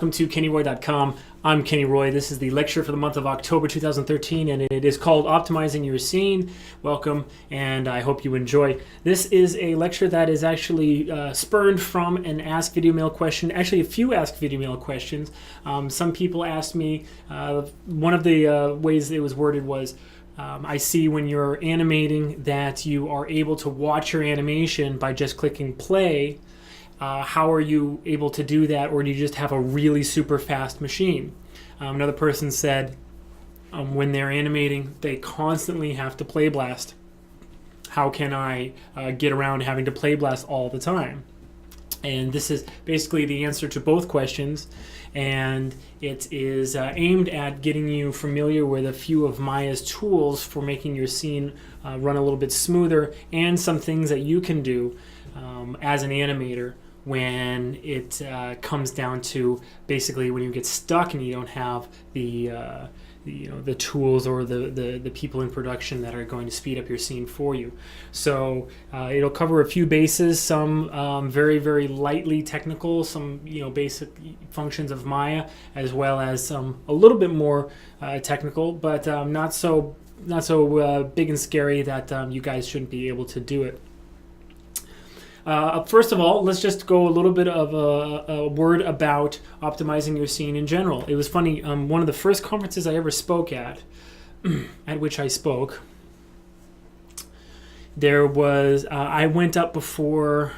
welcome to KennyRoy.com. I'm Kenny Roy. This is the lecture for the month of October 2013, and it is called Optimizing Your Scene. Welcome, and I hope you enjoy. This is a lecture that is actually spurned from an Ask Video Mail question, actually a few Ask Video Mail questions. Some people asked me, one of the ways it was worded was, I see when you're animating that you are able to watch your animation by just clicking play. How are you able to do that, or do you just have a really super fast machine? Another person said when they're animating, they constantly have to play blast. How can I get around having to play blast all the time? And this is basically the answer to both questions, and it is aimed at getting you familiar with a few of Maya's tools for making your scene run a little bit smoother, and some things that you can do as an animator when it comes down to basically when you get stuck and you don't have the tools or the people in production that are going to speed up your scene for you. So it'll cover a few bases, some very, very lightly technical, some basic functions of Maya, as well as some a little bit more technical, but not so big and scary that you guys shouldn't be able to do it. First of all, let's just go a little bit of a word about optimizing your scene in general. It was funny, one of the first conferences I ever spoke at which I spoke, there was, I went up before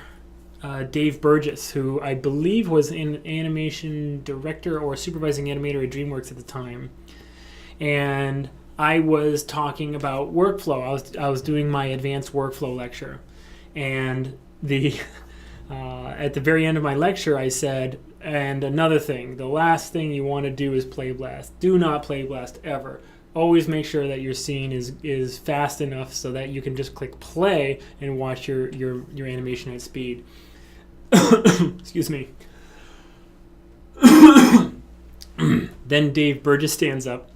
Dave Burgess, who I believe was an animation director or supervising animator at DreamWorks at the time. And I was talking about workflow. I was doing my advanced workflow lecture. And at the very end of my lecture, I said, and another thing, the last thing you want to do is play blast. Do not play blast ever. Always make sure that your scene is fast enough so that you can just click play and watch your animation at speed. Excuse me. Then Dave Burgess stands up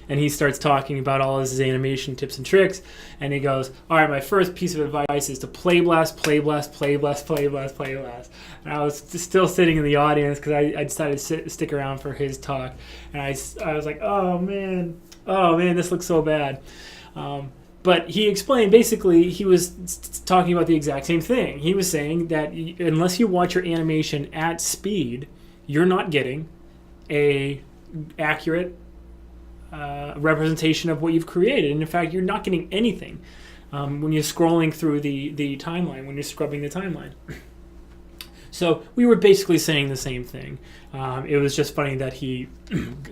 and he starts talking about all his animation tips and tricks, and he goes, all right, my first piece of advice is to play blast, play blast, play blast, play blast, play blast. And I was still sitting in the audience because I decided to stick around for his talk, and I was like, oh man, this looks so bad. But he explained, basically, he was talking about the exact same thing. He was saying that unless you watch your animation at speed, you're not getting a accurate representation of what you've created. And in fact, you're not getting anything when you're scrolling through the timeline, when you're scrubbing the timeline. So we were basically saying the same thing. It was just funny that he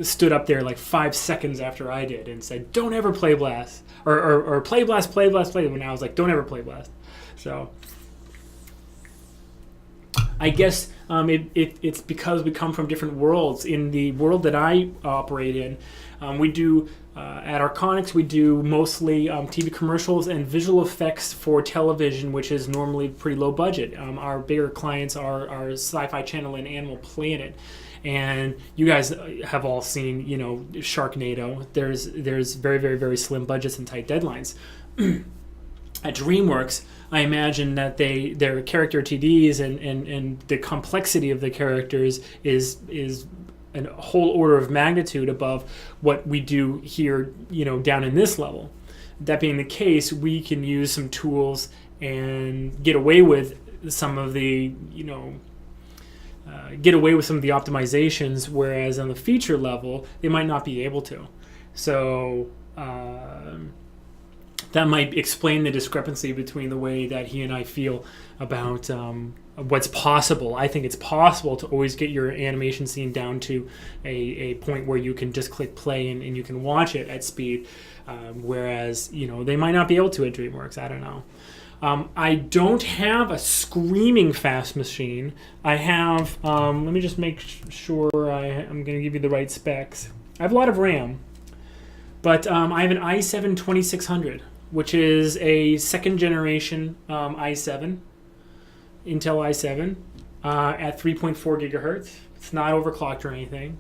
stood up there like 5 seconds after I did and said, don't ever play blast, or play blast, play blast, play. When I was like, don't ever play blast. So I guess it's because we come from different worlds. In the world that I operate in, we do, at Arconics, we do mostly TV commercials and visual effects for television, which is normally pretty low budget. Our bigger clients are Sci-Fi Channel and Animal Planet. And you guys have all seen, Sharknado. There's very, very, very slim budgets and tight deadlines. At DreamWorks, I imagine that their character TDs and the complexity of the characters is a whole order of magnitude above what we do here, down in this level. That being the case, we can use some tools and get away with some of the, optimizations, whereas on the feature level, they might not be able to. So that might explain the discrepancy between the way that he and I feel about what's possible. I think it's possible to always get your animation scene down to a point where you can just click play and you can watch it at speed, whereas they might not be able to at DreamWorks. I don't know. I don't have a screaming fast machine. I have, let me just make sure I'm going to give you the right specs. I have a lot of RAM, but I have an i7 2600, which is a second generation i7, Intel i7, at 3.4 gigahertz. It's not overclocked or anything.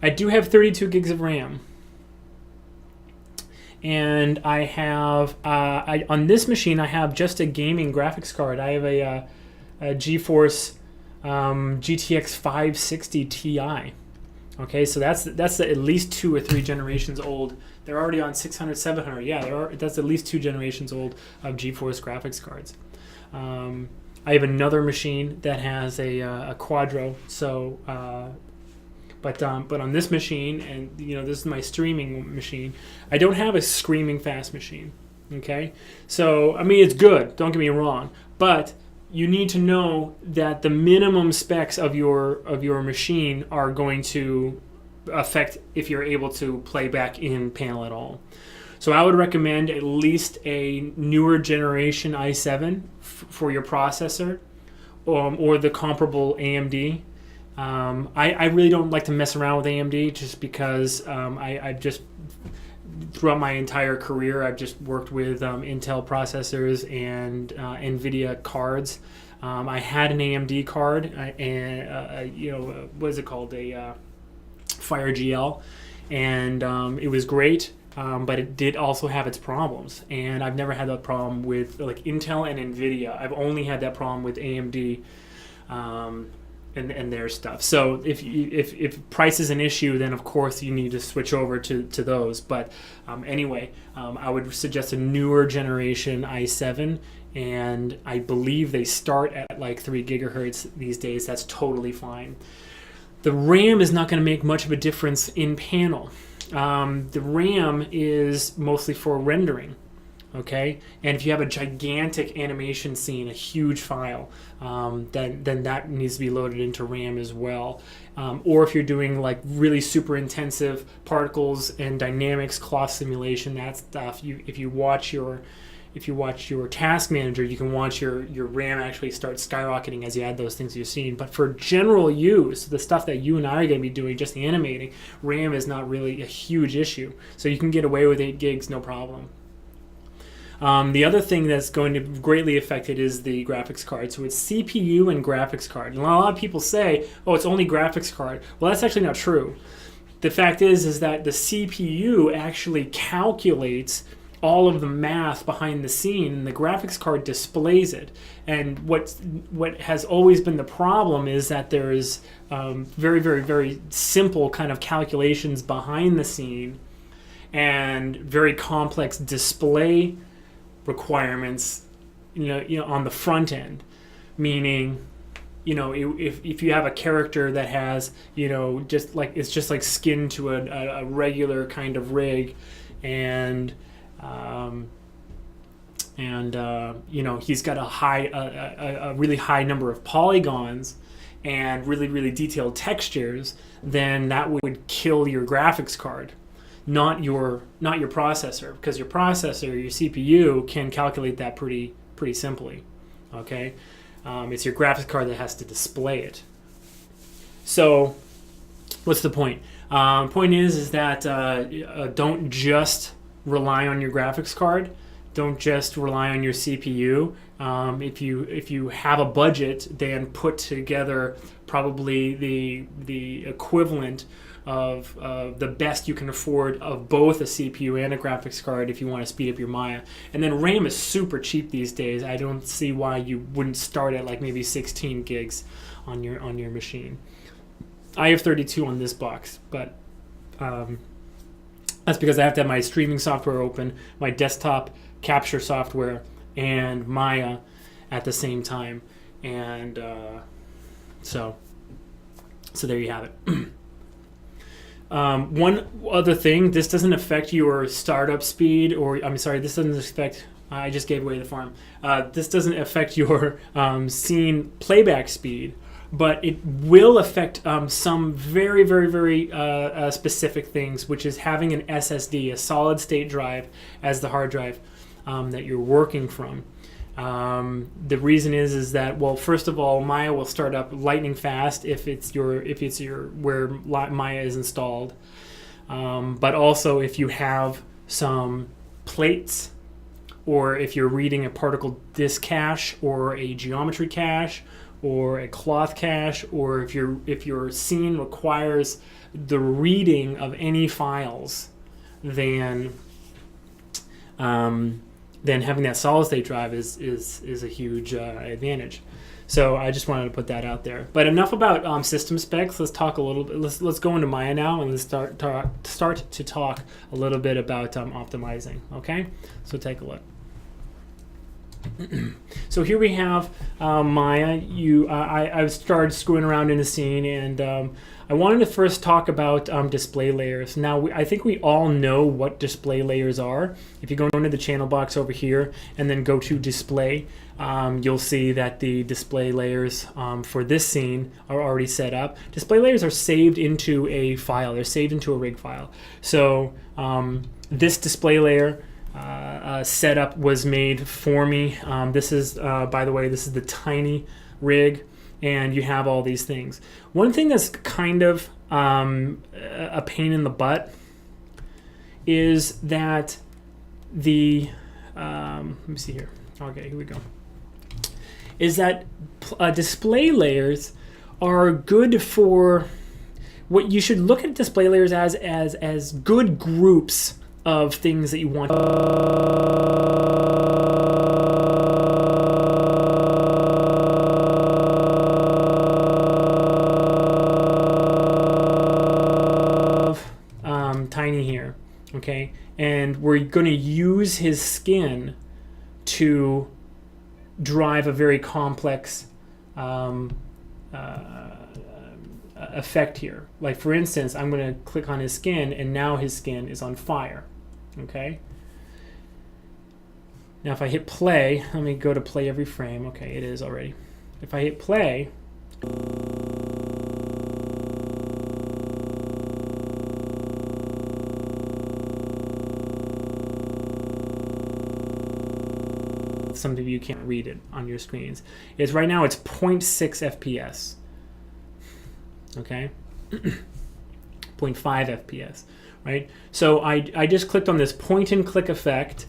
I do have 32 gigs of RAM. And I have, on this machine, I have just a gaming graphics card. I have a GeForce GTX 560 Ti. Okay, so that's at least 2 or 3 generations old. They're already on 600, 700. Yeah, that's at least 2 generations old of GeForce graphics cards. I have another machine that has a Quadro. So, but on this machine, and this is my streaming machine, I don't have a screaming fast machine. Okay, so I mean it's good. Don't get me wrong, but you need to know that the minimum specs of your machine are going to affect if you're able to play back in panel at all. So I would recommend at least a newer generation i7 for your processor, or the comparable AMD. I really don't like to mess around with AMD just because I've just throughout my entire career I've just worked with Intel processors and NVIDIA cards. I had an AMD card and what is it called, a Fire GL, and it was great. But it did also have its problems, and I've never had that problem with like Intel and NVIDIA. I've only had that problem with AMD and their stuff. So if price is an issue, then of course you need to switch over to those. But anyway, I would suggest a newer generation i7, and I believe they start at like 3 gigahertz these days. That's totally fine. The RAM is not going to make much of a difference in panel. The RAM is mostly for rendering, okay? And if you have a gigantic animation scene, a huge file, then that needs to be loaded into RAM as well. Or if you're doing like really super intensive particles and dynamics, cloth simulation, that stuff, if you watch your task manager, you can watch your RAM actually start skyrocketing as you add those things to your scene. But for general use, the stuff that you and I are going to be doing, just animating, RAM is not really a huge issue. So you can get away with 8 gigs, no problem. The other thing that's going to greatly affect it is the graphics card. So it's CPU and graphics card. And a lot of people say, oh, it's only graphics card. Well, that's actually not true. The fact is that the CPU actually calculates all of the math behind the scene, and the graphics card displays it. And what has always been the problem is that there is very, very, very simple kind of calculations behind the scene and very complex display requirements, on the front end. Meaning, if you have a character that has, just like skin to a regular kind of rig, and he's got a really high number of polygons and really, really detailed textures, then that would kill your graphics card, not your processor, because your processor, your CPU, can calculate that pretty simply. Okay, it's your graphics card that has to display it. So, what's the point? Point is that don't just rely on your graphics card. Don't just rely on your CPU. If you have a budget, then put together probably the equivalent of the best you can afford of both a CPU and a graphics card if you want to speed up your Maya. And then RAM is super cheap these days. I don't see why you wouldn't start at like maybe 16 gigs on your machine. I have 32 on this box, but that's because I have to have my streaming software open, my desktop capture software, and Maya at the same time. And so there you have it. One other thing, this doesn't affect your startup speed, this doesn't affect, I just gave away the farm. This doesn't affect your scene playback speed, but it will affect some very, very, very specific things, which is having an SSD, a solid state drive, as the hard drive that you're working from. The reason is that, well, first of all, Maya will start up lightning fast if it's where Maya is installed, but also if you have some plates, or if you're reading a particle disk cache or a geometry cache or a cloth cache, or if your scene requires the reading of any files, then having that solid state drive is a huge advantage. So I just wanted to put that out there. But enough about system specs. Let's talk a little bit. Let's go into Maya now, and let's start to talk a little bit about optimizing. Okay, so take a look. So here we have Maya. I started screwing around in the scene, and I wanted to first talk about display layers. Now, I think we all know what display layers are. If you go into the channel box over here and then go to display, you'll see that the display layers for this scene are already set up. Display layers are saved into a file. They're saved into a rig file. So this display layer setup was made for me. This is, by the way, this is the tiny rig, and you have all these things. One thing that's kind of a pain in the butt is that the, let me see here. Okay, here we go. Is that display layers are good for, what you should look at display layers as good groups of things that you want. Tiny here, okay? And we're going to use his skin to drive a very complex effect here. Like, for instance, I'm going to click on his skin, and now his skin is on fire. Okay. Now if I hit play, let me go to play every frame. Okay, it is already. If I hit play, some of you can't read it on your screens. It's right now it's 0.6 FPS. Okay. 0.5 FPS. Right, so I just clicked on this point and click effect,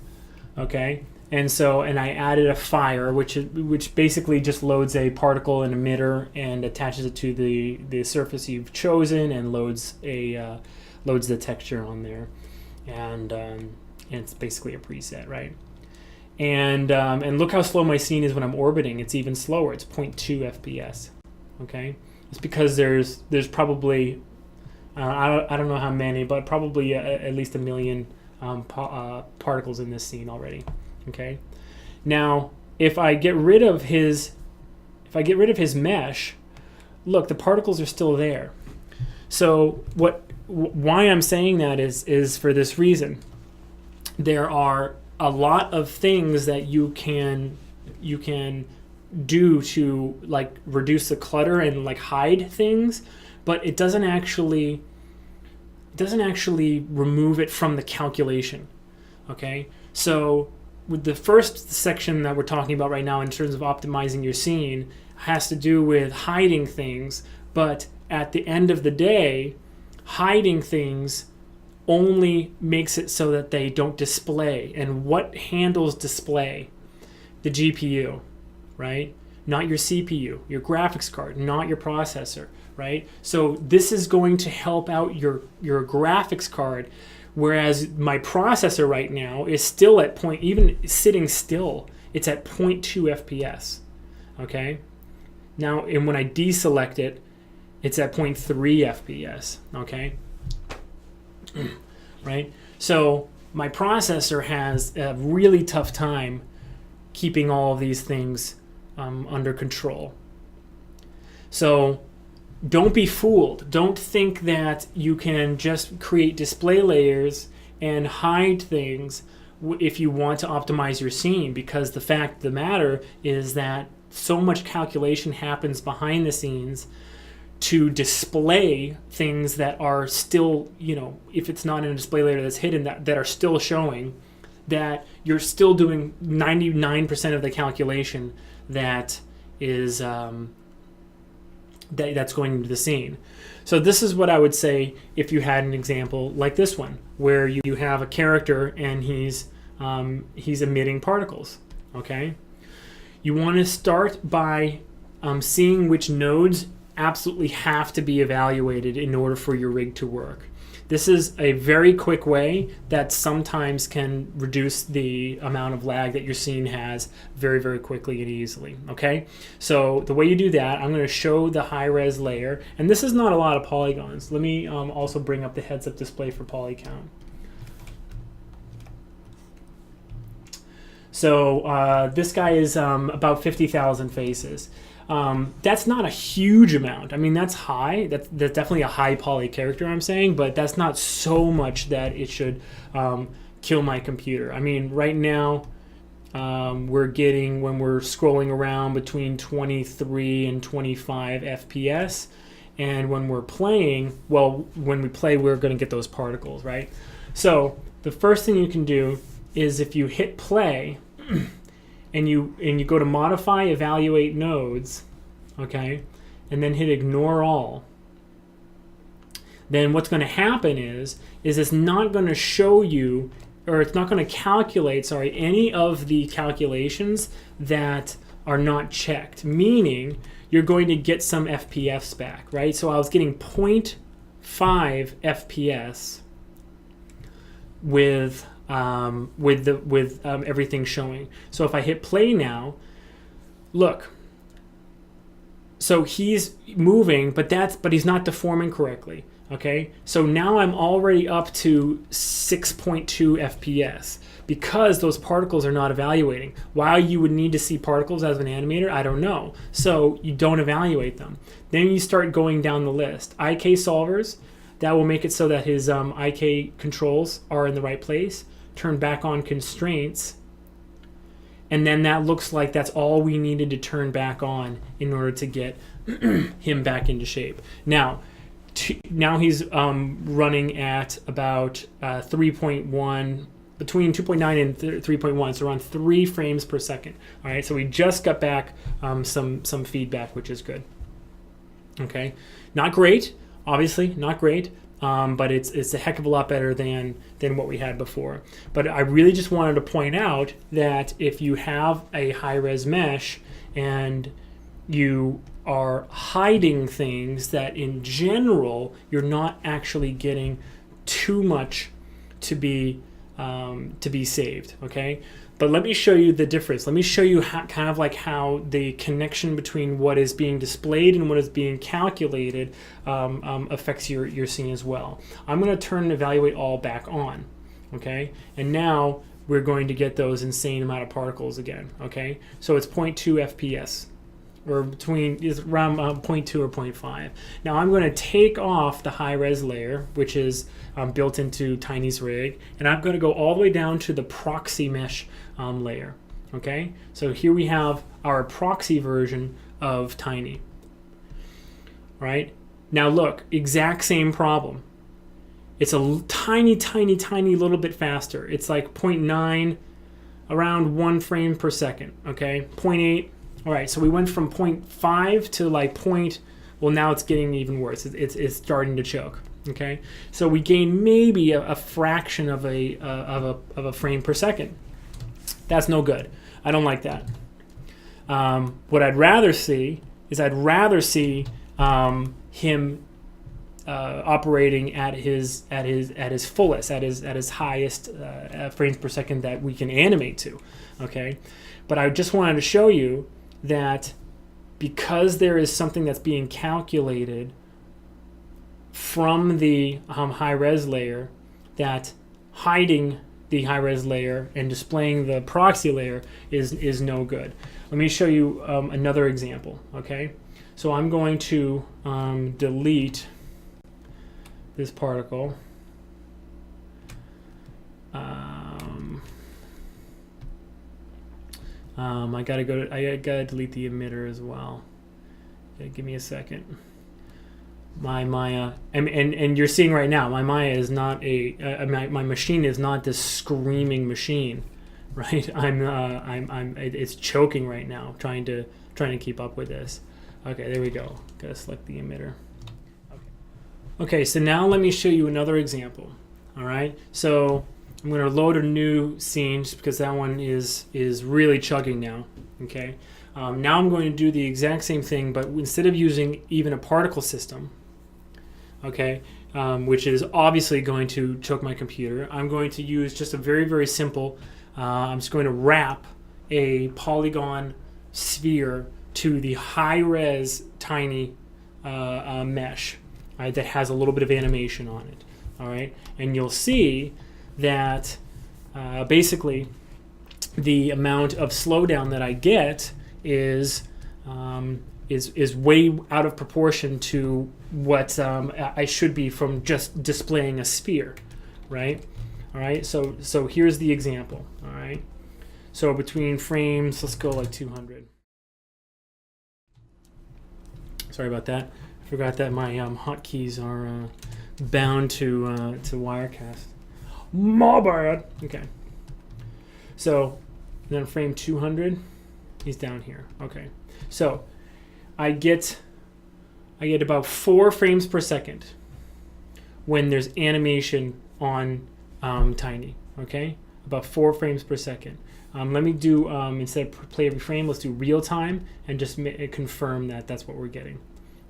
okay, and I added a fire, which basically just loads a particle and emitter and attaches it to the surface you've chosen and loads the texture on there, and it's basically a preset, right? And look how slow my scene is when I'm orbiting. It's even slower. It's 0.2 FPS. Okay, it's because there's probably I don't know how many, but probably at least 1 million particles in this scene already. Okay. Now, if I get rid of his mesh, look, the particles are still there. So why I'm saying that is for this reason. There are a lot of things that you can do to like reduce the clutter and like hide things, but it doesn't actually remove it from the calculation. Okay, so with the first section that we're talking about right now in terms of optimizing your scene has to do with hiding things, but at the end of the day, hiding things only makes it so that they don't display. And what handles display? The GPU, right? Not your CPU, your graphics card, not your processor, right? So this is going to help out your graphics card, whereas my processor right now is still at even sitting still, it's at 0.2 FPS, okay? Now, and when I deselect it, it's at 0.3 FPS, okay? Right? So my processor has a really tough time keeping all of these things under control. So don't be fooled. Don't think that you can just create display layers and hide things if you want to optimize your scene, because the fact of the matter is that so much calculation happens behind the scenes to display things that are still, if it's not in a display layer that's hidden, that are still showing, that you're still doing 99% of the calculation that is that's going into the scene. So this is what I would say if you had an example like this one, where you have a character and he's emitting particles. Okay, you want to start by seeing which nodes absolutely have to be evaluated in order for your rig to work. This is a very quick way that sometimes can reduce the amount of lag that your scene has very, very quickly and easily, okay? So the way you do that, I'm gonna show the high-res layer, and this is not a lot of polygons. Let me also bring up the heads-up display for poly count. So this guy is about 50,000 faces. That's not a huge amount. I mean, that's high. That's definitely a high poly character, I'm saying, but that's not so much that it should kill my computer. I mean, right now, we're getting, when we're scrolling around, between 23 and 25 FPS. And when we're playing, well, when we play, we're going to get those particles, right? So the first thing you can do is, if you hit play, and you go to modify evaluate nodes, okay, and then hit ignore all, then what's going to happen is it's not going to show you, or it's not going to calculate, sorry, any of the calculations that are not checked, meaning you're going to get some FPS back, right? So I was getting 0.5 FPS with everything showing. So if I hit play now, look, so he's moving, but he's not deforming correctly, okay? So now I'm already up to 6.2 FPS because those particles are not evaluating. Why you would need to see particles as an animator, I don't know. So you don't evaluate them. Then you start going down the list. IK solvers, that will make it so that his IK controls are in the right place. Turn back on constraints, and then that looks like that's all we needed to turn back on in order to get him back into shape. Now he's running at about 3.1, between 2.9 and 3.1, so around 3 frames per second. All right, so we just got back some feedback, which is good. Okay, not great, obviously not great. But it's a heck of a lot better than what we had before. But I really just wanted to point out that if you have a high-res mesh and you are hiding things that in general you're not actually getting too much to be saved, okay? But let me show you the difference. Let me show you kind of like how the connection between what is being displayed and what is being calculated affects your scene as well. I'm going to turn evaluate all back on, okay? And now we're going to get those insane amount of particles again, okay? So it's 0.2 FPS, or between, is around 0.2 or 0.5. Now I'm going to take off the high-res layer, which is built into Tiny's rig, and I'm going to go all the way down to the proxy mesh layer. Okay, so here we have our proxy version of Tiny. Right, now look, exact same problem. It's a tiny little bit faster. It's like 0.9, around 1 frame per second. Okay, 0.8. All right, so we went from 0.5 to like well, now it's getting even worse. It's starting to choke. Okay, so we gain maybe a fraction of a frame per second. That's no good. I don't like that. What I'd rather see is him operating at his fullest, at his highest frames per second that we can animate to. Okay, but I just wanted to show you that because there is something that's being calculated from the high-res layer, that hiding the high-res layer and displaying the proxy layer is no good. Let me show you another example, okay? So I'm going to delete this particle. I gotta delete the emitter as well. Okay, give me a second. My Maya, and you're seeing right now, my Maya is not my machine is not this screaming machine, right? It's choking right now, trying to keep up with this. Okay, there we go. Gotta select the emitter. Okay, so now let me show you another example. All right, so I'm going to load a new scene just because that one is really chugging now. Okay, Now I'm going to do the exact same thing, but instead of using even a particle system, okay, which is obviously going to choke my computer, I'm going to use just a very, very simple, I'm just going to wrap a polygon sphere to the high-res tiny mesh, right, that has a little bit of animation on it. All right, and you'll see that basically the amount of slowdown that I get is way out of proportion to what I should be from just displaying a sphere, right? All right, so here's the example. All right, so between frames, let's go like 200. Sorry about that. I forgot that my hotkeys are bound to Wirecast. My bad. Okay. So then frame 200, he's down here. Okay. So I get about 4 frames per second when there's animation on Tiny. Okay, about 4 frames per second. Let me do instead of play every frame, let's do real time and just confirm that that's what we're getting.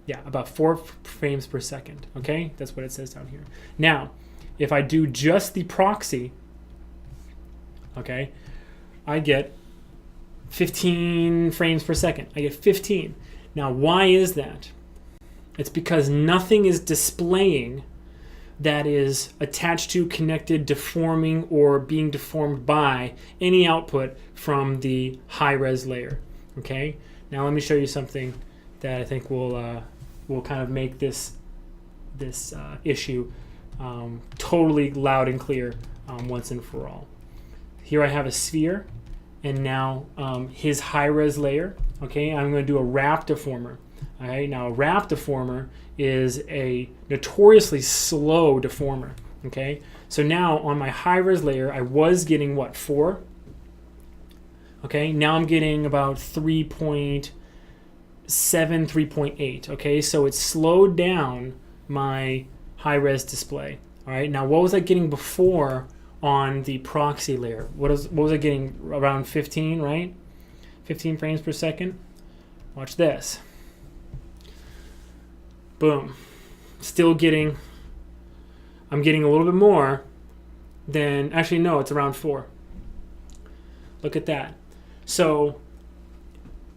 Yeah, about 4 frames per second. Okay, that's what it says down here. Now, if I do just the proxy, okay, I get 15 frames per second. I get 15. Now, why is that? It's because nothing is displaying that is attached to, connected, deforming, or being deformed by any output from the high-res layer. Okay. Now let me show you something that I think will kind of make this issue totally loud and clear once and for all. Here I have a sphere, and now his high-res layer. Okay, I'm going to do a wrap deformer. All right, now a wrap deformer is a notoriously slow deformer. Okay, so now on my high-res layer, I was getting what, 4? Okay, now I'm getting about 3.7, 3.8. Okay, so it slowed down my high-res display. All right, now what was I getting before on the proxy layer? What was I getting? Around 15, right? 15 frames per second. Watch this. Boom. Still getting, I'm getting a little bit more than, actually no, it's around 4. Look at that. So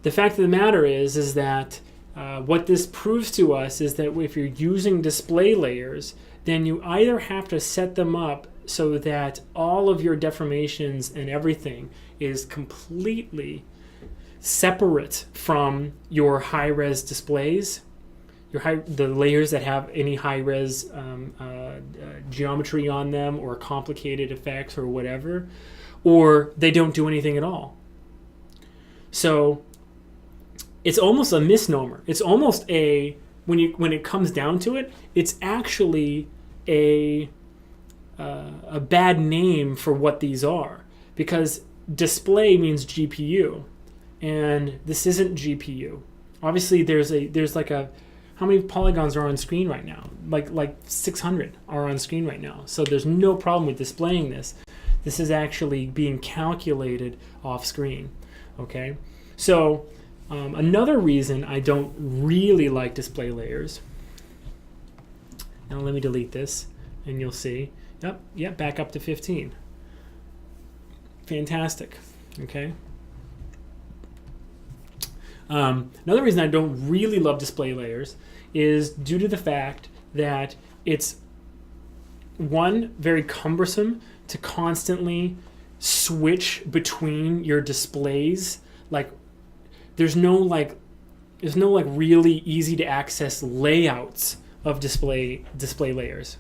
the fact of the matter is that what this proves to us is that if you're using display layers, then you either have to set them up so that all of your deformations and everything is completely separate from your high-res displays, the layers that have any high-res geometry on them or complicated effects or whatever, or they don't do anything at all. So it's almost a misnomer. It's almost when it comes down to it, it's actually a bad name for what these are, because display means GPU, and this isn't GPU. Obviously, there's like a, how many polygons are on screen right now? Like 600 are on screen right now. So there's no problem with displaying this. This is actually being calculated off screen. Okay, so another reason I don't really like display layers. Now let me delete this, and you'll see. Yep, back up to 15. Fantastic. Okay. Another reason I don't really love display layers is due to the fact that it's, one, very cumbersome to constantly switch between your displays. Like there's no really easy to access layouts of display layers.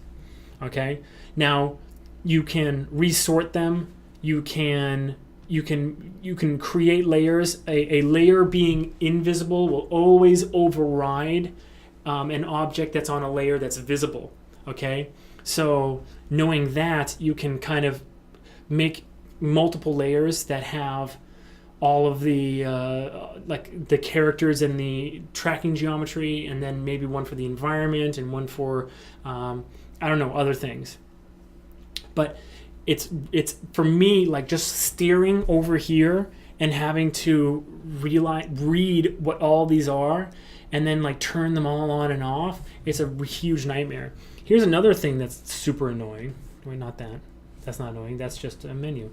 Okay, now you can resort them. You can create layers. A layer being invisible will always override an object that's on a layer that's visible. Okay, so knowing that, you can kind of make multiple layers that have all of the like the characters and the tracking geometry, and then maybe one for the environment and one for I don't know, other things. But it's for me, like just staring over here and having to read what all these are and then like turn them all on and off. It's a huge nightmare. Here's another thing that's super annoying. Wait, not that. That's not annoying. That's just a menu.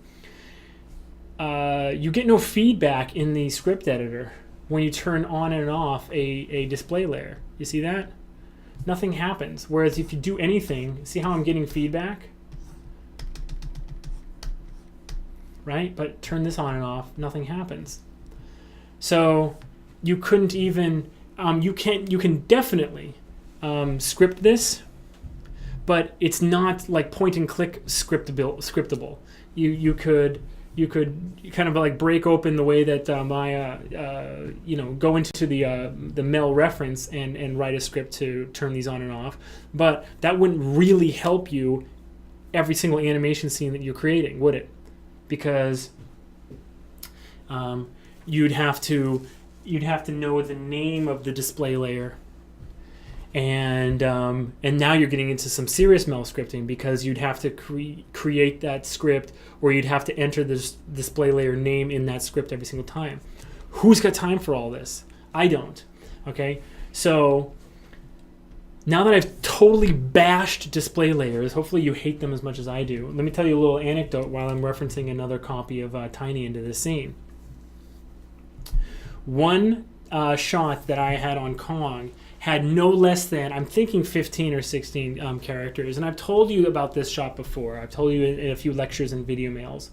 You get no feedback in the script editor when you turn on and off a display layer. You see that? Nothing happens. Whereas if you do anything, see how I'm getting feedback? Right? But turn this on and off, nothing happens. So you couldn't even, you can definitely script this, but it's not like point and click scriptable. You could kind of like break open the way that go into the Mel reference and write a script to turn these on and off, but that wouldn't really help you every single animation scene that you're creating, would it? Because you'd have to know the name of the display layer, and now you're getting into some serious Mel scripting, because you'd have to create that script, or you'd have to enter this display layer name in that script every single time. Who's got time for all this? I don't. Okay, so now that I've totally bashed display layers, hopefully you hate them as much as I do. Let me tell you a little anecdote while I'm referencing another copy of Tiny into this scene. One shot that I had on Kong had no less than, I'm thinking 15 or 16 characters. And I've told you about this shot before. I've told you in a few lectures and video mails.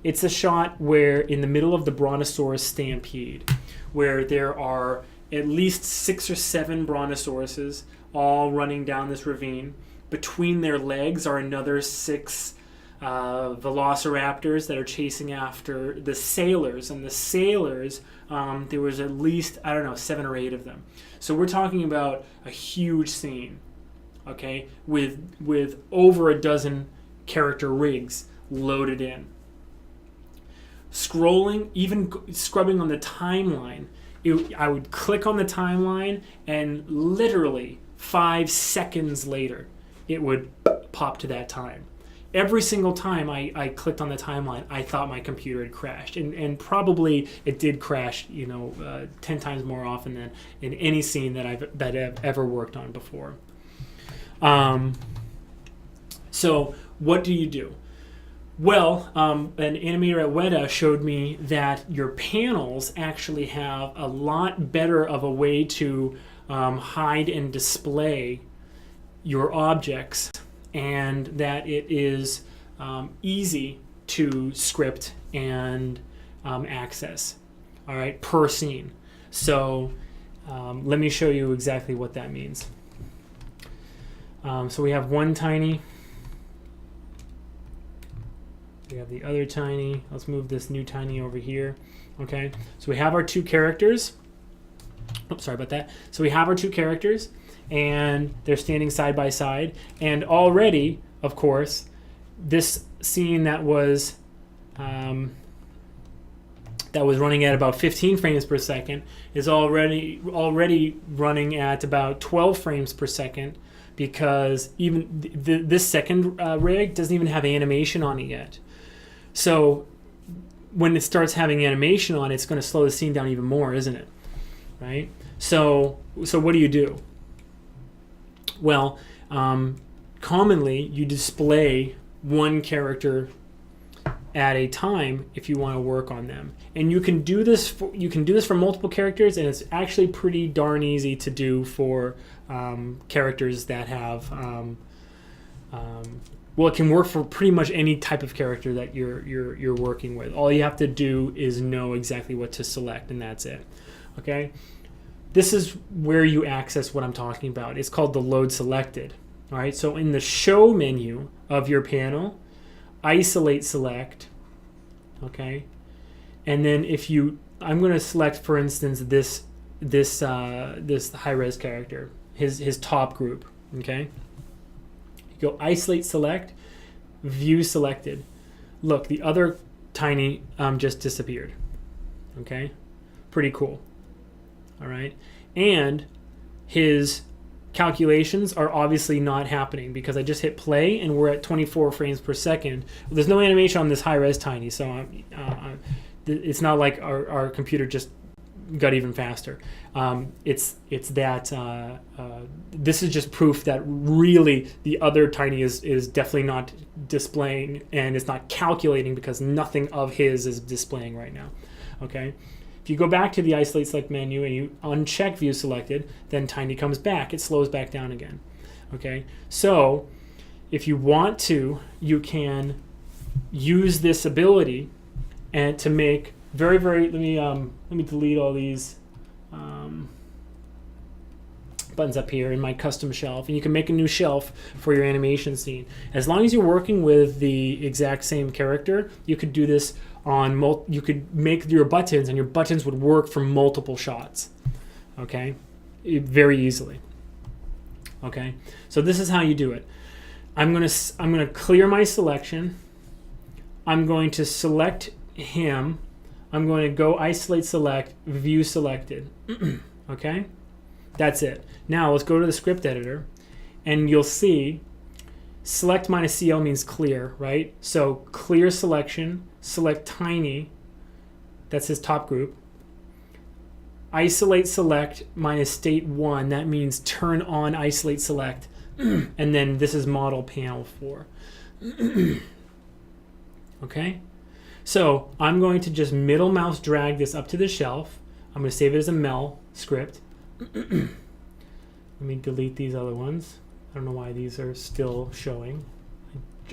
It's a shot where in the middle of the Brontosaurus stampede, where there are at least 6 or 7 brontosauruses all running down this ravine. Between their legs are another 6 velociraptors that are chasing after the sailors. And the sailors, there was at least, 7 or 8 of them. So we're talking about a huge scene, okay, with over a dozen character rigs loaded in. Scrolling, even scrubbing on the timeline, I would click on the timeline, and literally 5 seconds later, it would pop to that time. Every single time I clicked on the timeline, I thought my computer had crashed. And probably it did crash, 10 times more often than in any scene that I've ever worked on before. So what do you do? Well, an animator at Weta showed me that your panels actually have a lot better of a way to hide and display your objects, and that it is easy to script and access, all right, per scene. So let me show you exactly what that means. So we have one Tiny. We have the other Tiny. Let's move this new Tiny over here. Okay, so we have our 2 characters. Oops, sorry about that. So we have our 2 characters, and they're standing side by side. And already, of course, this scene that was running at about 15 frames per second is already running at about 12 frames per second, because even this second rig doesn't even have animation on it yet. So when it starts having animation on it, it's going to slow the scene down even more, isn't it? Right? So what do you do? Well, commonly you display one character at a time if you want to work on them, and you can do this for multiple characters, and it's actually pretty darn easy to do for characters that have well, it can work for pretty much any type of character that you're working with. All you have to do is know exactly what to select, and that's it. Okay, this is where you access what I'm talking about. It's called the load selected. All right, so in the show menu of your panel, isolate select. Okay, and then I'm going to select, for instance, this high-res character, his top group. Okay. You go isolate select, view selected. Look, the other Tiny just disappeared. Okay, pretty cool. All right, and his calculations are obviously not happening because I just hit play and we're at 24 frames per second. There's no animation on this high-res Tiny, so It's not like our computer just got even faster. It's that this is just proof that really the other Tiny is definitely not displaying, and it's not calculating because nothing of his is displaying right now. Okay. If you go back to the Isolate Select menu and you uncheck View Selected, then Tiny comes back. It slows back down again. Okay. So if you want to, you can use this ability and to make very, let me delete all these buttons up here in my custom shelf, and you can make a new shelf for your animation scene. As long as you're working with the exact same character, you could do this on you could make your buttons, and your buttons would work for multiple shots. Okay, very easily. Okay, so this is how you do it. I'm gonna clear my selection. I'm going to select him. I'm going to go Isolate Select, View Selected. Okay, that's it. Now let's go to the script editor, and you'll see select minus CL means clear, right? So clear selection, select Tiny, that's his top group. Isolate Select minus state 1, that means turn on Isolate Select. And then this is model panel 4. Okay, so I'm going to just middle mouse drag this up to the shelf. I'm going to save it as a Mel script. Let me delete these other ones. I don't know why these are still showing.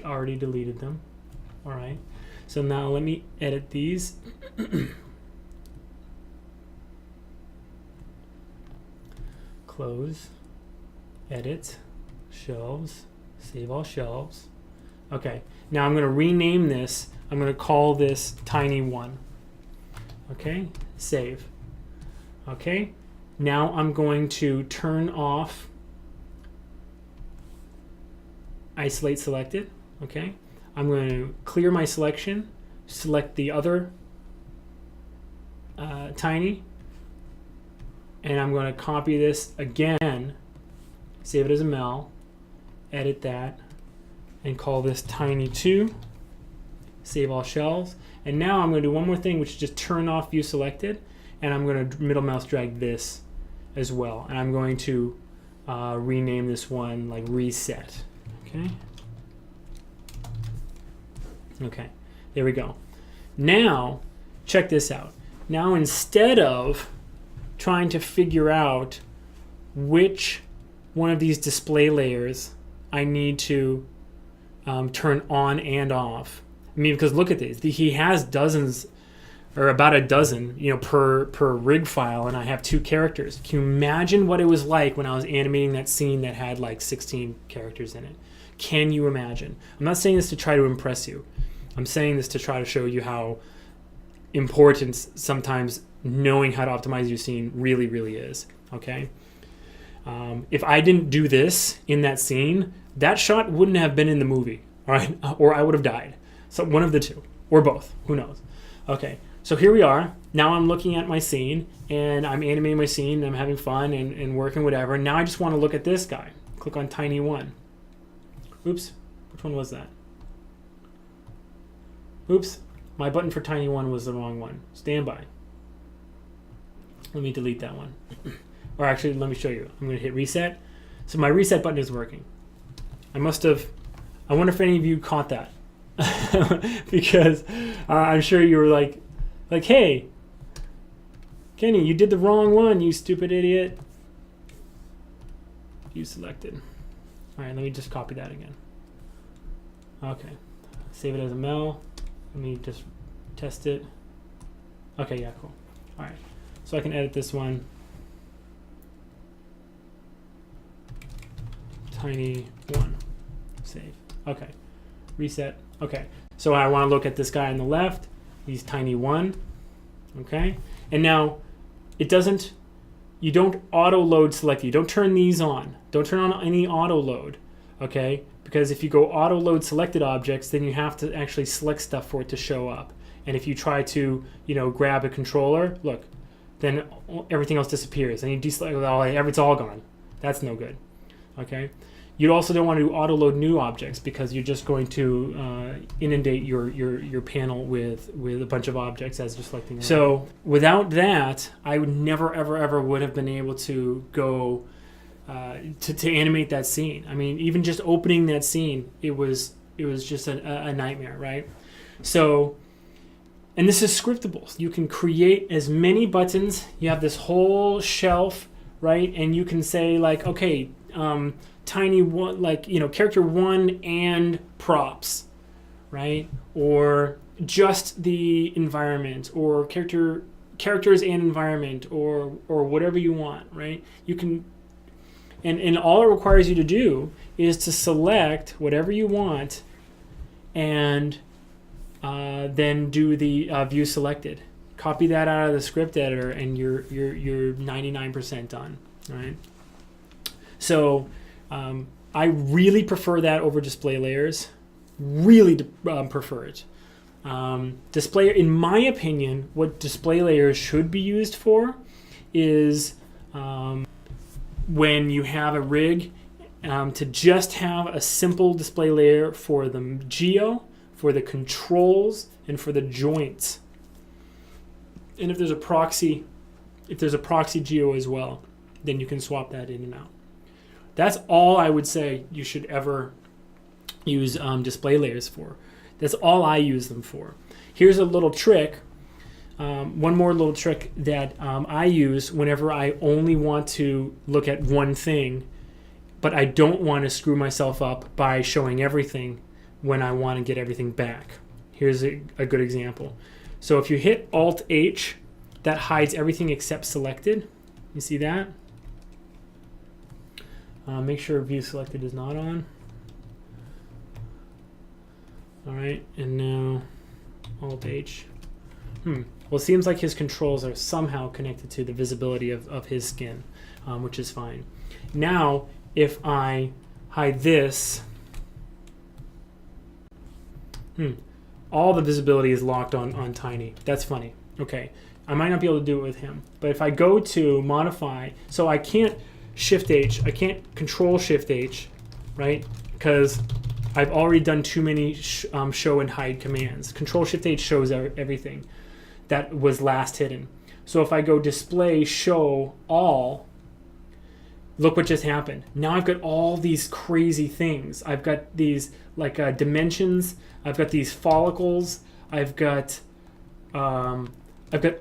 I already deleted them. All right, so now let me edit these. Close, edit, shelves, save all shelves. Okay, now I'm going to rename this. I'm going to call this Tiny 1. Okay, save. Okay, now I'm going to turn off Isolate Selected. Okay, I'm going to clear my selection, select the other Tiny, and I'm going to copy this again, save it as a Mel, edit that, and call this Tiny 2, save all shelves. And now I'm going to do one more thing, which is just turn off View Selected, and I'm going to middle mouse drag this as well, and I'm going to rename this one like Reset. Okay, there we go. Now check this out. Now instead of trying to figure out which one of these display layers I need to turn on and off. I mean, because look at this. He has dozens, or about a dozen, per rig file, and I have 2 characters. Can you imagine what it was like when I was animating that scene that had like 16 characters in it? Can you imagine? I'm not saying this to try to impress you. I'm saying this to try to show you how important sometimes knowing how to optimize your scene really, really is. Okay. If I didn't do this in that scene, that shot wouldn't have been in the movie, all right? Or I would have died. So one of the two, or both, who knows? Okay, so here we are. Now I'm looking at my scene, and I'm animating my scene, and I'm having fun and working whatever. Now I just want to look at this guy. Click on Tiny 1. Oops, which one was that? Oops, my button for Tiny 1 was the wrong one. Stand by. Let me delete that one. Or actually, let me show you. I'm going to hit reset. So my reset button is working. I wonder if any of you caught that. Because I'm sure you were like, hey, Kenny, you did the wrong one, you stupid idiot. You selected. All right, let me just copy that again. Okay, save it as a Mel. Let me just test it. Okay, yeah, cool. All right, so I can edit this one. Tiny 1. Save. Okay. Reset. Okay. So I want to look at this guy on the left. He's Tiny 1. Okay. And now it doesn't, you don't auto load select. You don't turn these on. Don't turn on any auto load. Okay. Because if you go auto load selected objects, then you have to actually select stuff for it to show up. And if you try to, grab a controller, look, then everything else disappears. And you deselect, it's all gone. That's no good. Okay. You also don't want to auto load new objects because you're just going to inundate your panel with a bunch of objects as you're selecting them. So without that, I would never ever would have been able to go to animate that scene. I mean, even just opening that scene, it was just a nightmare, right? So, and this is scriptable. You can create as many buttons. You have this whole shelf, right? And you can say like, okay, tiny one, like, you know, character 1 and props, right? Or just the environment, or characters and environment, or whatever you want, right? You can, and all it requires you to do is to select whatever you want, and then do the view selected. Copy that out of the script editor, and you're 99% done, right? So I really prefer that over display layers. Really prefer it. Display, in my opinion, what display layers should be used for is when you have a rig, to just have a simple display layer for the geo, for the controls, and for the joints. And if there's a proxy geo as well, then you can swap that in and out. That's all I would say you should ever use display layers for. That's all I use them for. Here's a little trick. One more little trick that I use whenever I only want to look at one thing, but I don't want to screw myself up by showing everything when I want to get everything back. Here's a good example. So if you hit Alt-H, that hides everything except selected. You see that? Make sure view selected is not on. All right, and now Alt-H. Well, it seems like his controls are somehow connected to the visibility of his skin, which is fine. Now, if I hide this, all the visibility is locked on Tiny. That's funny. Okay, I might not be able to do it with him, but if I go to modify, so I can't Shift-H, I can't Control Shift-H, right? Because I've already done too many show and hide commands. Control Shift-H shows everything that was last hidden. So if I go display show all, look what just happened. Now I've got all these crazy things. I've got these like dimensions. I've got these follicles. I've got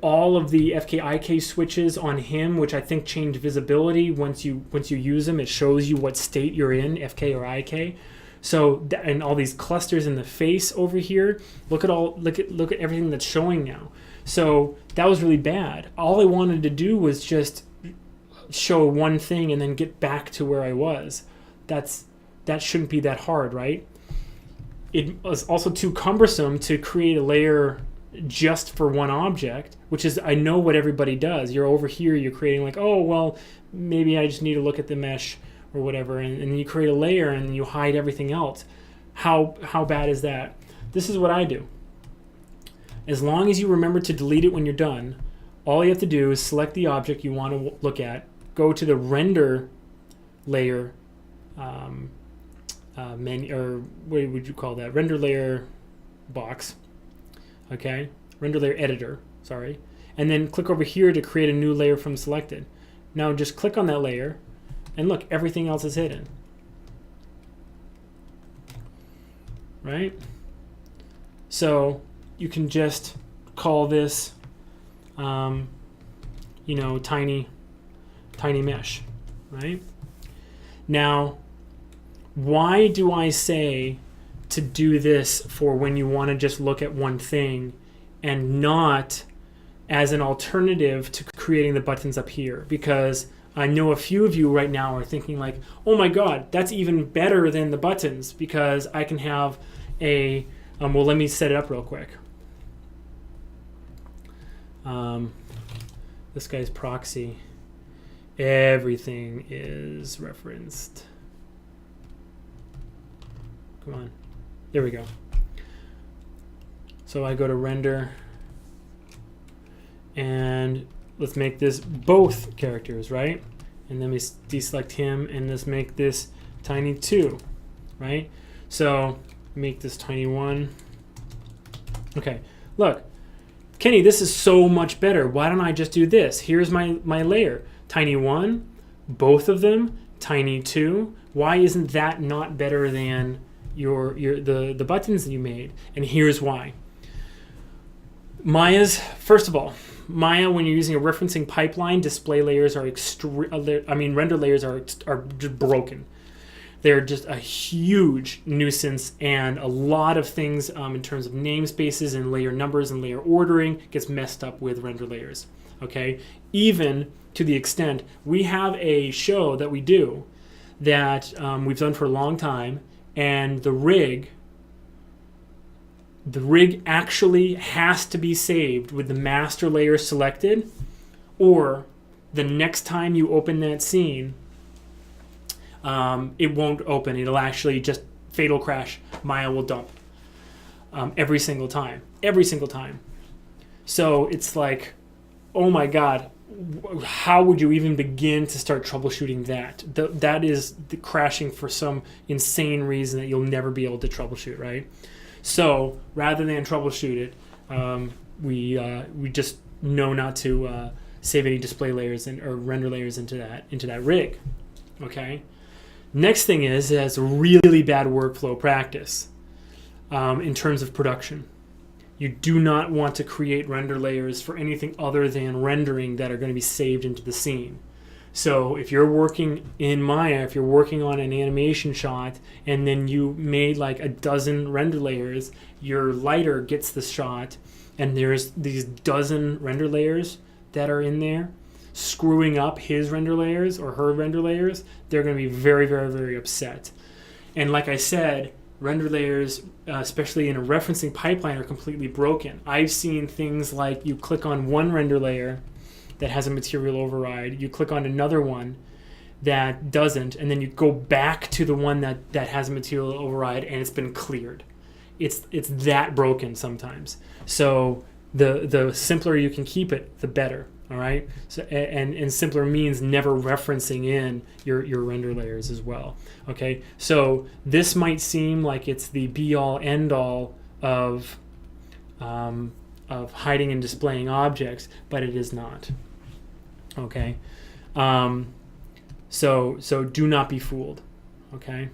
all of the FK/IK switches on him, which I think change visibility once you use them. It shows you what state you're in, FK or IK. So, and all these clusters in the face over here. Look at everything that's showing now. So that was really bad. All I wanted to do was just show one thing and then get back to where I was. That shouldn't be that hard, right? It was also too cumbersome to create a layer just for one object, which is, I know what everybody does. You're over here, you're creating like, oh, well, maybe I just need to look at the mesh or whatever, and you create a layer and you hide everything else. How bad is that? This is what I do. As long as you remember to delete it when you're done, all you have to do is select the object you want to look at, go to the render layer menu, or what would you call that? Render layer box. Okay, render layer editor, sorry, and then click over here to create a new layer from selected. Now just click on that layer, and look, everything else is hidden, right? So you can just call this, you know, tiny mesh, right? Now, why do I say to do this for when you want to just look at one thing and not as an alternative to creating the buttons up here? Because I know a few of you right now are thinking like, oh my god, that's even better than the buttons, because I can have a well, let me set it up real quick. This guy's proxy, everything is referenced. Come on. There we go. So I go to render, and let's make this both characters, right? And then we deselect him, and let's make this tiny 2, right? So make this tiny 1. Okay, look, Kenny, this is so much better. Why don't I just do this? Here's my layer. Tiny 1, both of them, tiny 2. Why isn't that not better than the buttons that you made? And here's why. First of all, Maya, when you're using a referencing pipeline, display layers are render layers are just broken. They're just a huge nuisance, and a lot of things in terms of namespaces and layer numbers and layer ordering gets messed up with render layers. Okay, even to the extent we have a show that we do that we've done for a long time, and the rig actually has to be saved with the master layer selected, or the next time you open that scene, it won't open. It'll actually just fatal crash. Maya will dump every single time. So it's like, oh my God, how would you even begin to start troubleshooting that? That is crashing for some insane reason that you'll never be able to troubleshoot, right? So rather than troubleshoot it, we just know not to save any display layers or render layers into that rig. Okay. Next thing is that's a really bad workflow practice in terms of production. You do not want to create render layers for anything other than rendering that are going to be saved into the scene. So if you're working in Maya, if you're working on an animation shot and then you made like a dozen render layers, your lighter gets the shot and there's these dozen render layers that are in there screwing up his render layers or her render layers, they're going to be very, very, very upset. And like I said, render layers, especially in a referencing pipeline, are completely broken. I've seen things like you click on one render layer that has a material override, you click on another one that doesn't, and then you go back to the one that has a material override and it's been cleared. It's that broken sometimes. So the simpler you can keep it, the better. All right. So and simpler means never referencing in your render layers as well. Okay. So this might seem like it's the be all end all of hiding and displaying objects, but it is not. Okay. So do not be fooled. Okay.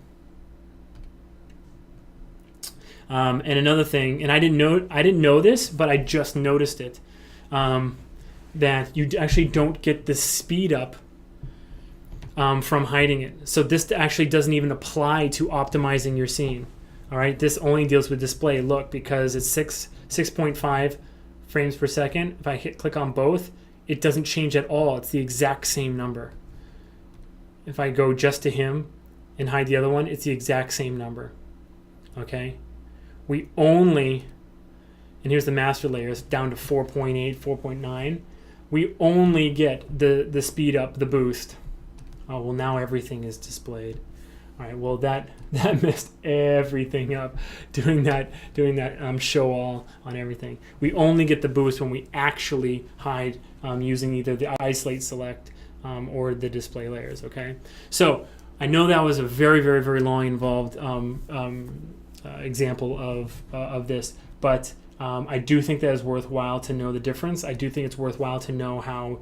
And another thing, and I didn't know this, but I just noticed it. That you actually don't get the speed up from hiding it. So this actually doesn't even apply to optimizing your scene. All right, this only deals with display look because it's 6.5 frames per second. If I click on both, it doesn't change at all. It's the exact same number. If I go just to him and hide the other one, it's the exact same number. Okay, we only, and here's the master layers down to 4.8, 4.9. We only get the speed up, the boost. Oh, well, now everything is displayed. All right, well, that messed everything up, doing that show all on everything. We only get the boost when we actually hide using either the isolate select or the display layers, okay? So I know that was a very, very, very long, involved example of this, but I do think that is worthwhile to know the difference. I do think it's worthwhile to know how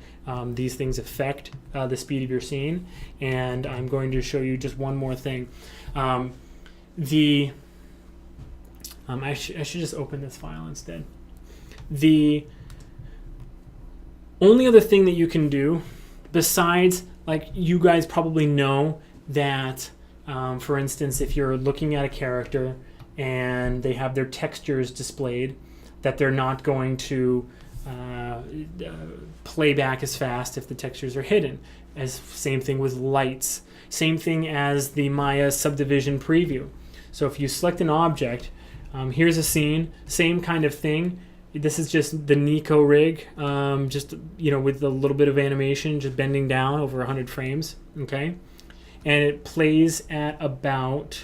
these things affect the speed of your scene. And I'm going to show you just one more thing. I should just open this file instead. The only other thing that you can do, besides, like, you guys probably know that, for instance, if you're looking at a character and they have their textures displayed, that they're not going to play back as fast if the textures are hidden. Same thing with lights. Same thing as the Maya subdivision preview. So if you select an object, here's a scene, same kind of thing. This is just the Nico rig, just with a little bit of animation, just bending down over 100 frames. Okay, and it plays at about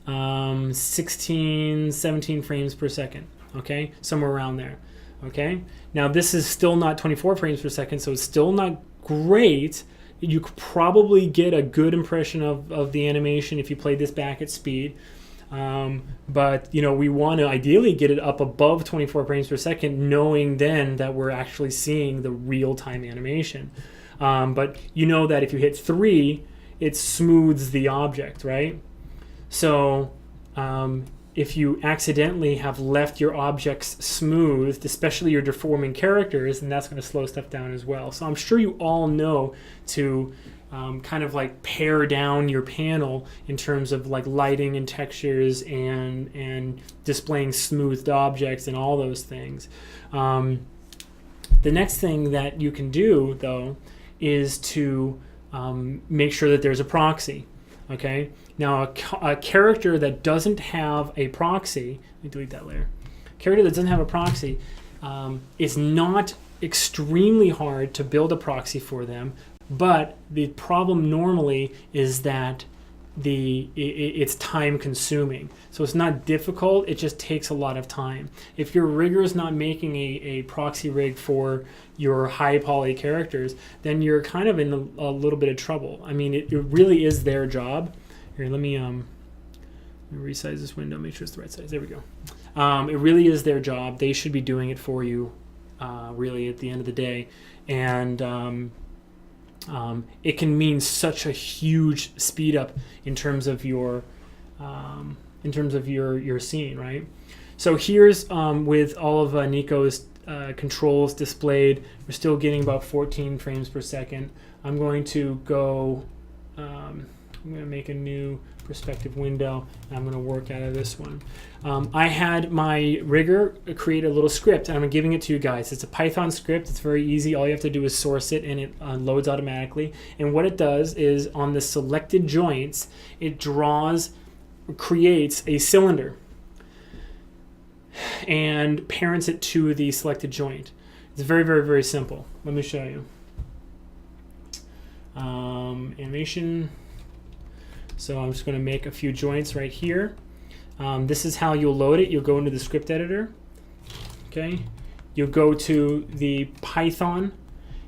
16, 17 frames per second, okay? Somewhere around there, okay? Now, this is still not 24 frames per second, so it's still not great, You could probably get a good impression of the animation if you played this back at speed. But we want to ideally get it up above 24 frames per second, knowing then that we're actually seeing the real-time animation. But that if you hit 3, it smooths the object, right? So if you accidentally have left your objects smoothed, especially your deforming characters, then that's going to slow stuff down as well. So I'm sure you all know to kind of like pare down your panel in terms of like lighting and textures and displaying smoothed objects and all those things. The next thing that you can do, though, is to make sure that there's a proxy. Okay. Now, a character that doesn't have a proxy, let me delete that layer. Character that doesn't have a proxy, it's not extremely hard to build a proxy for them, but the problem normally is that it's time consuming. So it's not difficult, it just takes a lot of time. If your rigger is not making a proxy rig for your high poly characters, then you're kind of in a little bit of trouble. I mean, it really is their job. Here, let me resize this window, make sure it's the right size. There we go. It really is their job. They should be doing it for you, really, at the end of the day. And it can mean such a huge speed up in terms of your scene, right? So here's with all of Nico's controls displayed. We're still getting about 14 frames per second. I'm going to go. I'm going to make a new perspective window, and I'm going to work out of this one. I had my rigger create a little script, and I'm giving it to you guys. It's a Python script. It's very easy. All you have to do is source it, and it loads automatically. And what it does is on the selected joints, it creates a cylinder and parents it to the selected joint. It's very, very, very simple. Let me show you. Animation. So I'm just going to make a few joints right here. This is how you'll load it. You'll go into the script editor. Okay. You'll go to the Python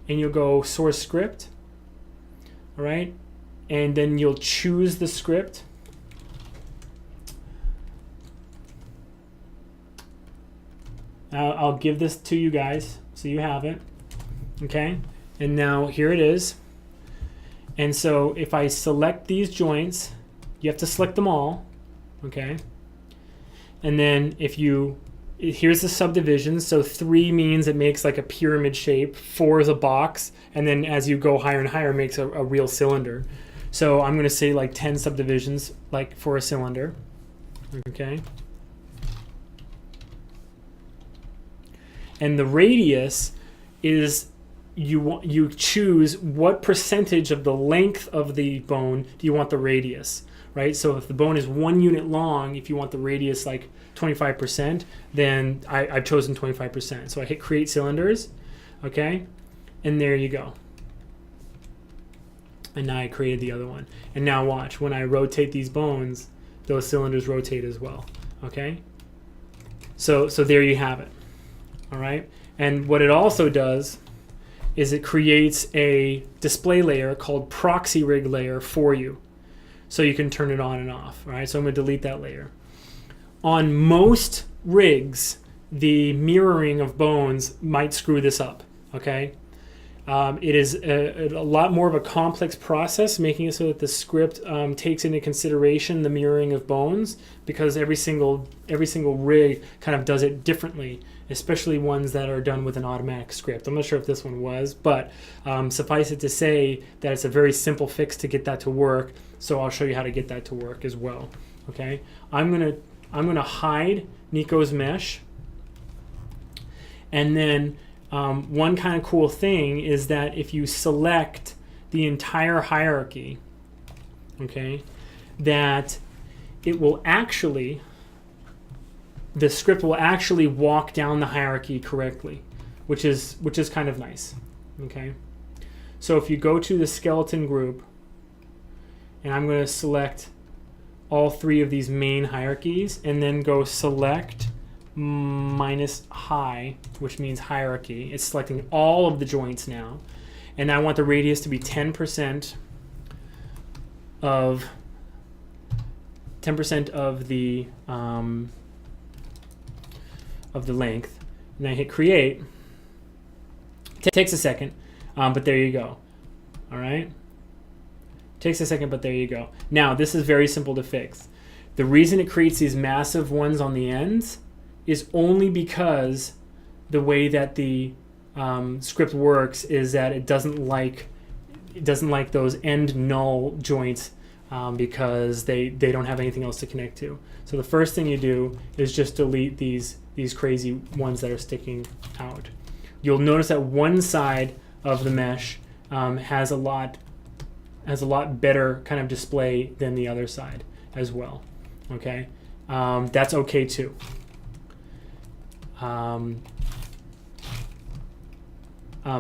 and you'll go source script. All right. And then you'll choose the script. I'll give this to you guys so you have it. Okay. And now here it is. And so if I select these joints, you have to select them all, okay? And then here's the subdivision. So 3 means it makes like a pyramid shape, 4 is a box, and then as you go higher and higher, it makes a real cylinder. So I'm gonna say like 10 subdivisions like for a cylinder, okay? And the radius is you choose what percentage of the length of the bone do you want the radius, right? So if the bone is 1 unit long, if you want the radius like 25%, then I've chosen 25%. So I hit create cylinders, okay? And there you go. And now I created the other one. And now watch, when I rotate these bones, those cylinders rotate as well, okay? So there you have it, all right? And what it also does is it creates a display layer called proxy rig layer for you. So you can turn it on and off. All right, so I'm going to delete that layer. On most rigs, the mirroring of bones might screw this up. Okay, it is a lot more of a complex process, making it so that the script takes into consideration the mirroring of bones, because every single rig kind of does it differently, especially ones that are done with an automatic script. I'm not sure if this one was, but suffice it to say that it's a very simple fix to get that to work. So I'll show you how to get that to work as well. Okay, I'm gonna hide Nico's mesh, and then one kind of cool thing is that if you select the entire hierarchy, okay, that it will actually, the script will actually walk down the hierarchy correctly, which is kind of nice. Okay, so if you go to the skeleton group, and I'm going to select all 3 of these main hierarchies, and then go select minus high, which means hierarchy. It's selecting all of the joints now. and I want the radius to be 10% of the length, and I hit create. It takes a second, but there you go. All right, takes a second, but there you go. Now this is very simple to fix. The reason it creates these massive ones on the ends is only because the way that the script works is that it doesn't like those end null joints because they don't have anything else to connect to. So the first thing you do is just delete these crazy ones that are sticking out. You'll notice that one side of the mesh has a lot better kind of display than the other side as well. Okay, that's okay too.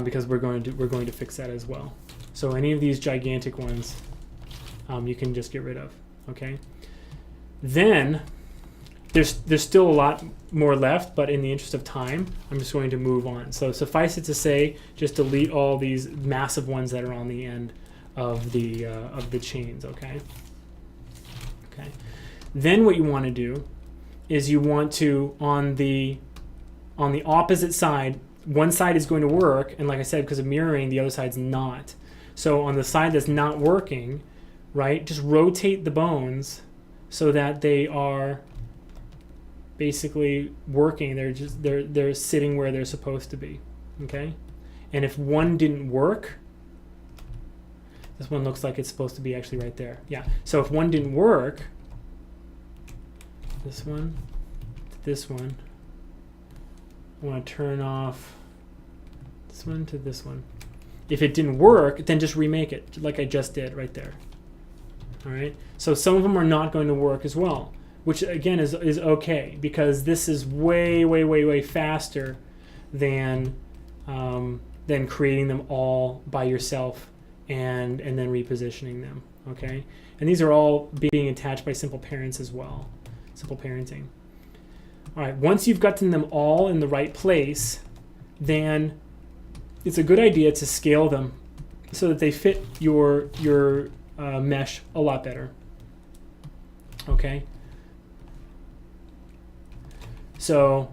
Because we're going to fix that as well. So any of these gigantic ones, you can just get rid of. Okay. Then there's still a lot more left, but in the interest of time, I'm just going to move on. So suffice it to say, just delete all these massive ones that are on the end of the chains. Okay. Okay. Then what you want to do is you want to on the opposite side. One side is going to work, and like I said, because of mirroring, the other side's not. So on the side that's not working, right, just rotate the bones so that they are basically working. They're sitting where they're supposed to be. Okay? And if one didn't work, this one looks like it's supposed to be actually right there. Yeah. So if one didn't work, this one, this one, I want to turn off this one to this one. If it didn't work, then just remake it like I just did right there. All right. So some of them are not going to work as well, which again is okay because this is way faster than creating them all by yourself and then repositioning them. Okay. And these are all being attached by simple parents as well. Simple parenting. All right, once you've gotten them all in the right place, then it's a good idea to scale them so that they fit your mesh a lot better. Okay. So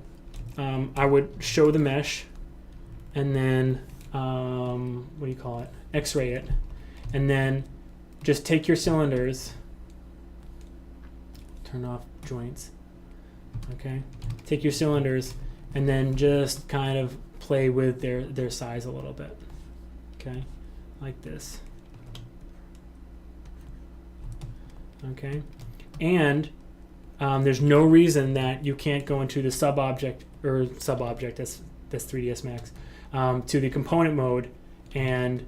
I would show the mesh and then what do you call it? X-ray it, and then just take your cylinders, turn off joints. Okay, take your cylinders and then just kind of play with their size a little bit. Okay, like this. Okay, and there's no reason that you can't go into the subobject that's 3ds Max to the component mode and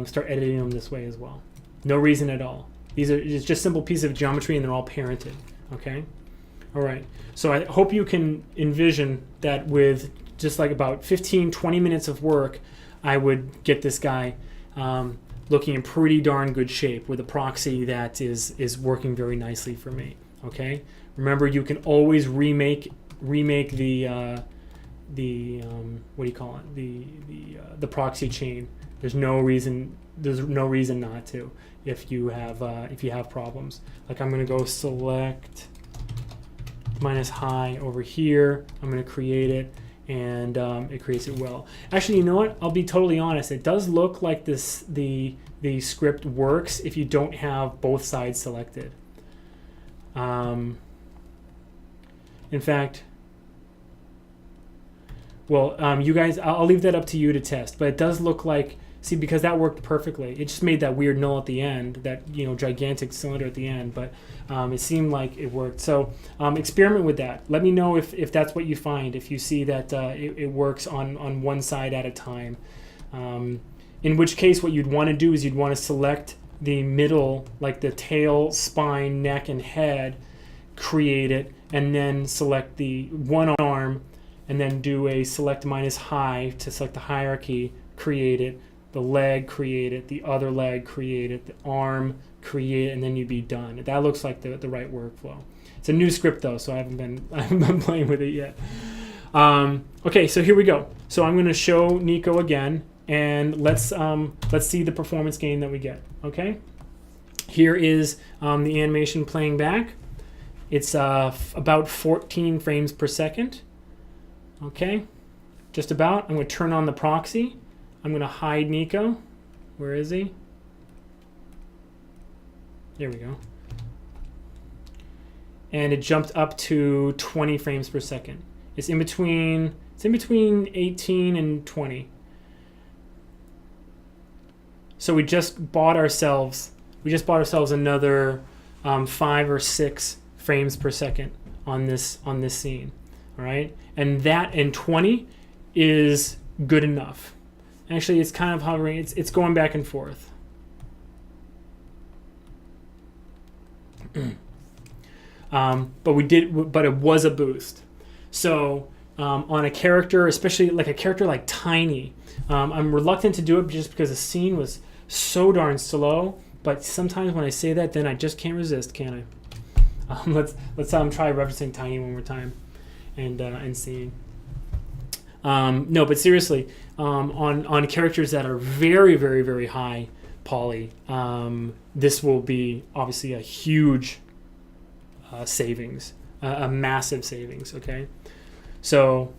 start editing them this way as well. No reason at all. It's just simple pieces of geometry and they're all parented. Okay. All right, so I hope you can envision that with just like about 15-20 minutes of work, I would get this guy looking in pretty darn good shape with a proxy that is working very nicely for me. Okay, remember you can always remake the what do you call it, the proxy chain. There's no reason not to if you have problems. Like I'm going to go select minus high over here. I'm going to create it, and it creates it well. Actually, you know what? I'll be totally honest. It does look like the script works if you don't have both sides selected. In fact, well, you guys, I'll leave that up to you to test. But it does look like, see, because that worked perfectly. It just made that weird null at the end, that gigantic cylinder at the end. But it seemed like it worked. So experiment with that. Let me know if that's what you find. If you see that it works on one side at a time. In which case, what you'd want to do is you'd want to select the middle, like the tail, spine, neck, and head, create it, and then select the one arm, and then do a select minus high to select the hierarchy, create it, the leg, create it, the other leg, create it, the arm, create it, and then you'd be done. That looks like the right workflow. It's a new script though, so I haven't been playing with it yet. Okay, so here we go. So I'm going to show Nico again, and let's see the performance gain that we get. Okay, here is the animation playing back. It's about 14 frames per second. Okay, just about. I'm going to turn on the proxy. I'm going to hide Nico. Where is he? There we go. And it jumped up to 20 frames per second. It's in between 18 and 20. So we just bought ourselves another 5 or 6 frames per second on this scene. All right, and that in 20 is good enough. Actually, it's kind of hovering. It's going back and forth. But it was a boost. So on a character, especially like a character like Tiny, I'm reluctant to do it just because the scene was so darn slow. But sometimes when I say that, then I just can't resist, can I? Let's try referencing Tiny one more time, and seeing. No, but seriously, on characters that are very, very, very high poly, this will be obviously a huge savings, a massive savings. Okay, so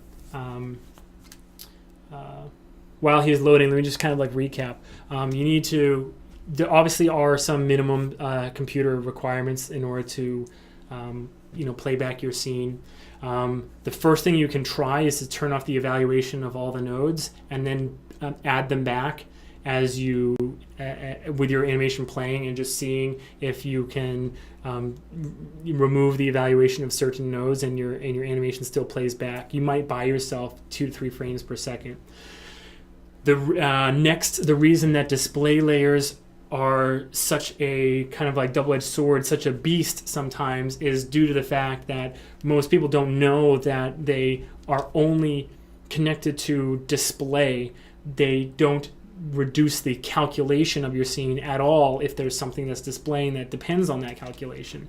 while he's loading, let me just kind of like recap. You need to. There obviously are some minimum computer requirements in order to play back your scene. The first thing you can try is to turn off the evaluation of all the nodes and then add them back as you with your animation playing, and just seeing if you can remove the evaluation of certain nodes and your animation still plays back. You might buy yourself 2 to 3 frames per second. The reason that display layers are such a kind of like double-edged sword, such a beast sometimes, is due to the fact that most people don't know that they are only connected to display. They don't reduce the calculation of your scene at all if there's something that's displaying that depends on that calculation.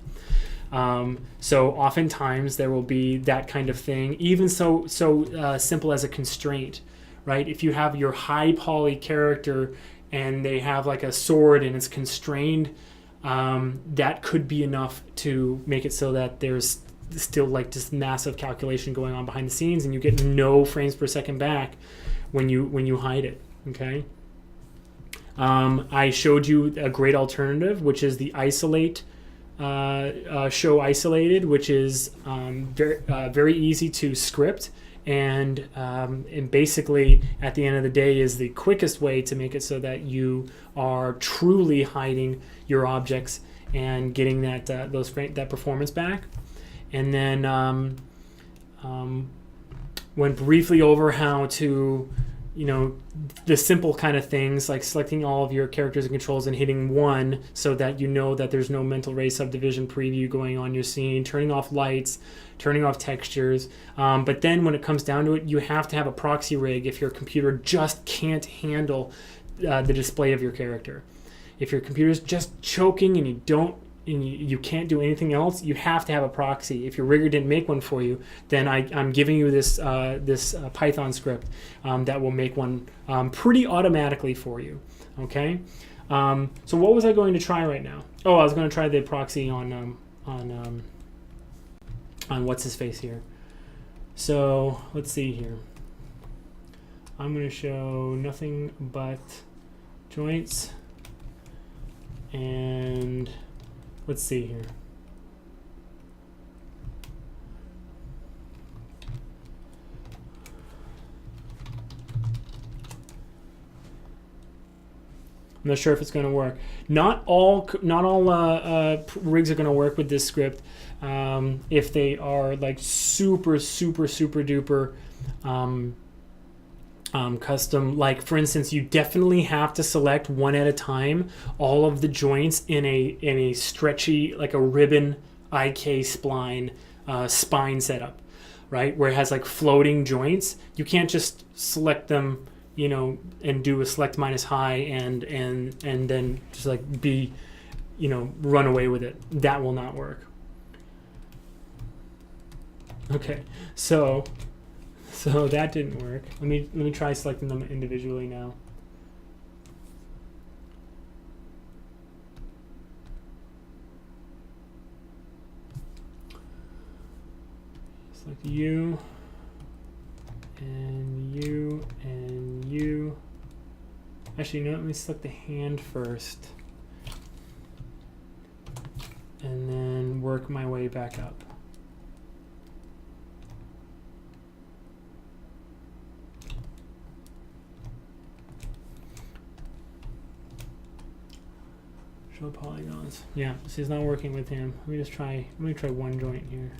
So oftentimes there will be that kind of thing, even so simple as a constraint, right? If you have your high poly character and they have like a sword and it's constrained, that could be enough to make it so that there's still like this massive calculation going on behind the scenes, and you get no frames per second back when you hide it. Okay. I showed you a great alternative, which is the isolate show isolated, which is very easy to script. And basically, at the end of the day, is the quickest way to make it so that you are truly hiding your objects and getting that performance back. And then went briefly over how to, the simple kind of things like selecting all of your characters and controls and hitting 1 so that you know that there's no mental ray subdivision preview going on your scene, turning off lights, turning off textures. But then when it comes down to it, you have to have a proxy rig if your computer just can't handle the display of your character. If your computer is just choking and you can't do anything else, you have to have a proxy. If your rigger didn't make one for you, then I'm giving you this Python script that will make one pretty automatically for you. Okay. So what was I going to try right now? Oh, I was going to try the proxy on what's his face here. So let's see here. I'm going to show nothing but joints, and let's see here. I'm not sure if it's going to work. Not all rigs are going to work with this script. If they are like super duper custom, like for instance, you definitely have to select one at a time all of the joints in a stretchy, like a ribbon IK spline spine setup, right? Where it has like floating joints. You can't just select them, and do a select minus high and then just like run away with it. That will not work. Okay, so that didn't work. Let me try selecting them individually now. Select you, and you, and you. Actually, no, let me select the hand first. And then work my way back up. Show polygons. Yeah, so it's not working with him. Let me try one joint here.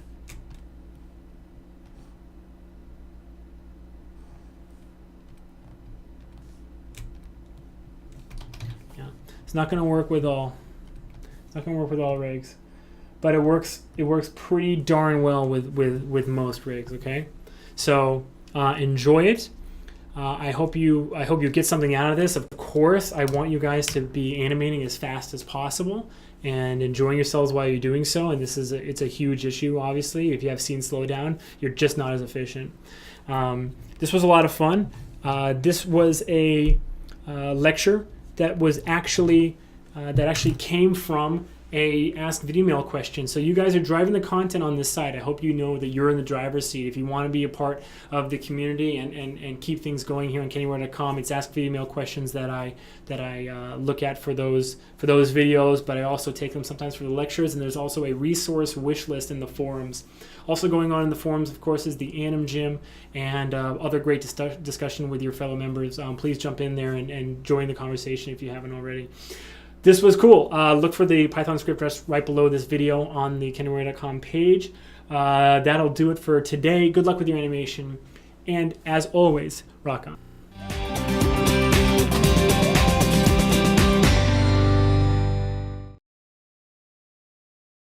Yeah, it's not going to work with all. It's not going to work with all rigs, but it works pretty darn well with most rigs. Okay, so enjoy it. I hope you get something out of this. Of course, I want you guys to be animating as fast as possible and enjoying yourselves while you're doing so. And it's a huge issue, obviously. If you have scene slowdown, you're just not as efficient. This was a lot of fun. This was a lecture that was actually came from a Ask Video Mail question. So you guys are driving the content on this site. I hope you know that you're in the driver's seat. If you want to be a part of the community and keep things going here on KennyRoy.com, it's Ask Video Mail questions that I look at for those videos, but I also take them sometimes for the lectures. And there's also a resource wish list in the forums. Also going on in the forums, of course, is the Anim Gym and other great discussion with your fellow members. Please jump in there and join the conversation if you haven't already. This was cool. Look for the Python script right below this video on the KennyRoy.com page. That'll do it for today. Good luck with your animation. And as always, rock on.